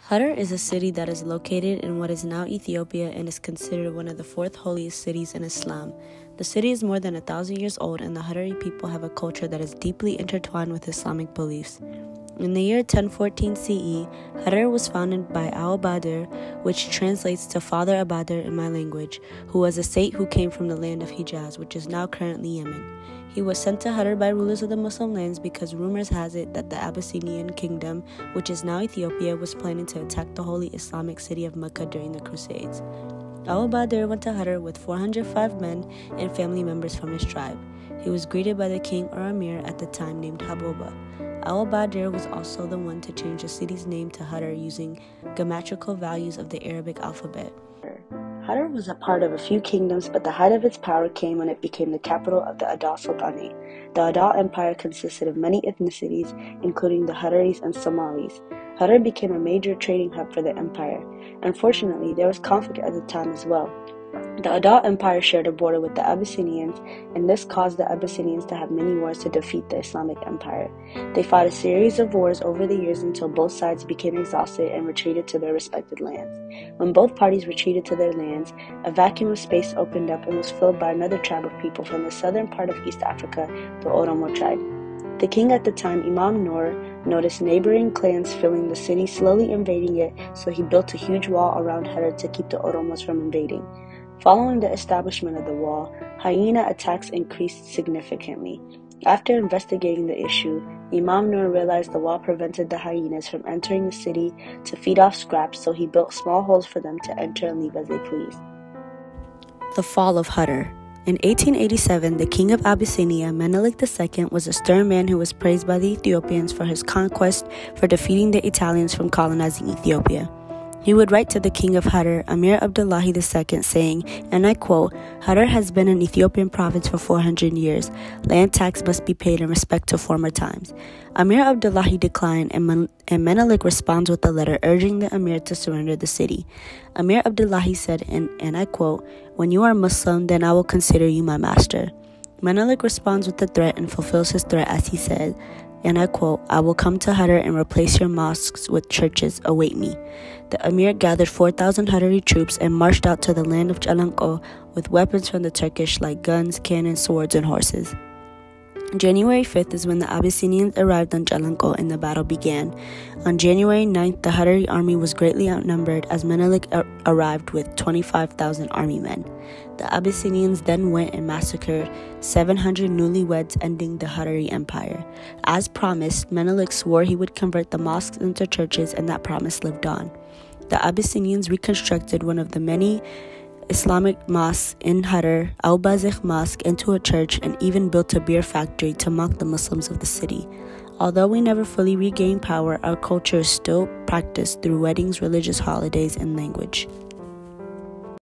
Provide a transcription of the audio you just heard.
Harar is a city that is located in what is now Ethiopia and is considered one of the fourth holiest cities in Islam. The city is more than 1,000 years old, and the Harari people have a culture that is deeply intertwined with Islamic beliefs. In the year 1014 CE, Harar was founded by Al-Badr, which translates to Father Abadr in my language, who was a saint who came from the land of Hijaz, which is now currently Yemen. He was sent to Harar by rulers of the Muslim lands because rumors has it that the Abyssinian kingdom, which is now Ethiopia, was planning to attack the holy Islamic city of Mecca during the Crusades. Al-Badr went to Harar with 405 men and family members from his tribe. He was greeted by the king or emir at the time named Haboba. Al-Badr was also the one to change the city's name to Harar using grammatical values of the Arabic alphabet. Harar was a part of a few kingdoms, but the height of its power came when it became the capital of the Adal Sultanate. The Adal Empire consisted of many ethnicities, including the Hararis and Somalis. Harar became a major trading hub for the empire. Unfortunately, there was conflict at the time as well. The Adal Empire shared a border with the Abyssinians, and this caused the Abyssinians to have many wars to defeat the Islamic Empire. They fought a series of wars over the years until both sides became exhausted and retreated to their respective lands. When both parties retreated to their lands, a vacuum of space opened up and was filled by another tribe of people from the southern part of East Africa, the Oromo tribe. The king at the time, Imam Nur, noticed neighboring clans filling the city, slowly invading it, so he built a huge wall around Harar to keep the Oromos from invading. Following the establishment of the wall, hyena attacks increased significantly. After investigating the issue, Imam Nur realized the wall prevented the hyenas from entering the city to feed off scraps, so he built small holes for them to enter and leave as they pleased. The fall of Harar. In 1887, the king of Abyssinia, Menelik II, was a stern man who was praised by the Ethiopians for his conquest for defeating the Italians from colonizing Ethiopia. He would write to the king of Harar, Amir Abdullahi II, saying, and I quote, "Harar has been an Ethiopian province for 400 years. Land tax must be paid in respect to former times." Amir Abdullahi declined, and Menelik responds with a letter urging the Amir to surrender the city. Amir Abdullahi said, and I quote, "When you are Muslim, then I will consider you my master." Menelik responds with a threat and fulfills his threat as he said, and I quote, "I will come to Harar and replace your mosques with churches. Await me." The Amir gathered 4,000 Harari troops and marched out to the land of Jalanko with weapons from the Turkish like guns, cannons, swords, and horses. January 5th is when the Abyssinians arrived on Jalanko and the battle began. On January 9th, the Harari army was greatly outnumbered as Menelik arrived with 25,000 army men. The Abyssinians then went and massacred 700 newlyweds, ending the Harari Empire. As promised, Menelik swore he would convert the mosques into churches, and that promise lived on. The Abyssinians reconstructed one of the many Islamic mosques in Harar, Al-Bazigh Mosque, into a church, and even built a beer factory to mock the Muslims of the city. Although we never fully regained power, our culture is still practiced through weddings, religious holidays, and language.